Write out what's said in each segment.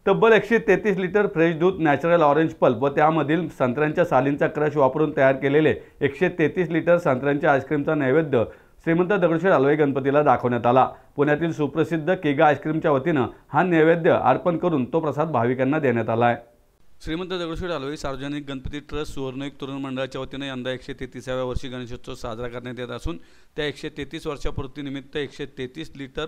तब्बल 133 litre fresh दूध, natural orange pulp व त्यामधील संत्र्यांच्या सालींचा क्रश वापरून तयार केलेले 133 लिटर संत्र्यांच्या आईस्क्रीमचा नैवेद्य श्रीमंत दगडूशेठ हलवाई गणपतीला दाखवण्यात आला। पुण्यातील सुप्रसिद्ध केगा आईस्क्रीमच्या वतीने हा नैवेद्य अर्पण करून तो प्रसाद भाविकांना देण्यात आला आहे। श्रीमंत दगडूशेठ हलवाई सार्वजनिक गणपती ट्रस्ट सुवर्णयुग तरुण मंडळाच्या वतीने यंदा 133व्या वर्षी गणेशोत्सव साजरा करण्यात येत असून त्या 133 वर्षापूर्तीनिमित्त 133 लिटर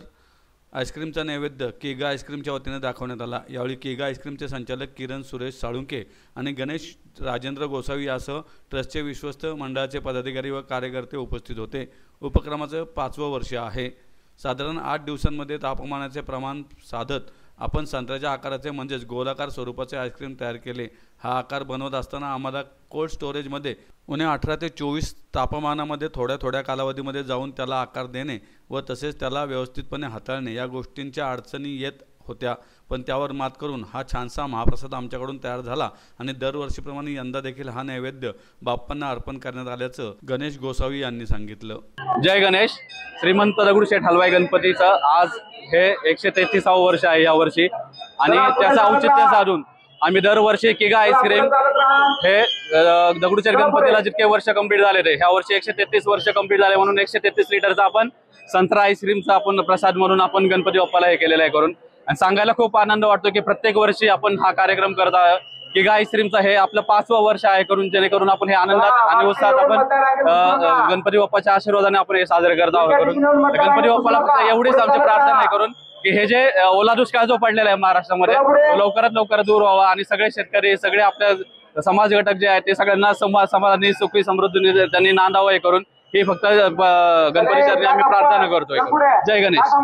आईस्क्रीमचा नैवेद्य केगा आईस्क्रीमच्या वतीने दाखवण्यात आला। यावेळी केगा आईस्क्रीमचे संचालक किरण सुरेश साळुंके आणि गणेश राजेंद्र गोसावी यासह ट्रस्टचे विश्वस्त मंडळाचे पदाधिकारी व कार्यकर्ते उपस्थित होते। उपक्रमाचं 5वं वर्ष आहे। साधारण 8 दिवसांमध्ये तापमानाचे प्रमाण साधत आपण संत्र्याच्या आकाराचे म्हणजेच गोलाकार स्वरूपाचे आईस्क्रीम तयार केले। हा आकार बनवत असताना आम्हाला कोल्ड स्टोरेजमध्ये उणे 18 ते 24 तापमानामध्ये थोड्या कालावधीमध्ये जाऊन त्याला आकार देणे व तसेच त्याला व्यवस्थितपणे हाताळणे या गोष्टींच्या अडचणी येत होत्या, पण त्यावर मात करून हा छानसा महाप्रसाद आमच्याकडून तयार झाला आणि दरवर्षीप्रमाणे यंदा देखील हा नैवेद्य बाप्पांना अर्पण करण्यात आल्याचं गणेश गोसावी यांनी सांगितलं। जय गणेश। श्रीमंत दगडूशेठ हलवाई गणपतीचं आज हे 133वे वर्ष आहे यावर्षी आणि त्याचं औचित्य साधून आम्ही दरवर्षी केगा आईस्क्रीम हे दगडूशेठ गणपतीला जितके वर्ष कंप्लीट झाले ते ह्या वर्षी 133 वर्ष कंप्लीट झाले म्हणून 133 लिटरचा आपण संत्रा आईस्क्रीमचा आपण प्रसाद म्हणून आपण गणपती बाप्पाला हे केलेलं आहे करून आणि सांगायला खूप आनंद वाटतो की प्रत्येक वर्षी आपण हा कार्यक्रम करत आहोत। केगा आईस्क्रीमचा हे आपलं 5वं वर्ष आहे करून जेणेकरून आपण हे आनंदात आणि उत्साहात आपण गणपती बाप्पाच्या आशीर्वादाने आपण हे साजरे करत आहोत करून गणपती बाप्पाला फक्त एवढीच आमची प्रार्थना आहे करून की हे जे ओला दुष्काळ जो पडलेला आहे महाराष्ट्रामध्ये लवकरात लवकर दूर व्हावा आणि सगळे शेतकरी सगळे आपल्या समाज घटक जे आहेत ते सगळ्यांना समाधानी सुखी समृद्धी त्यांनी नांदावं हे करून ही फक्त गणपतीच्या आम्ही प्रार्थना करतोय। जय गणेश।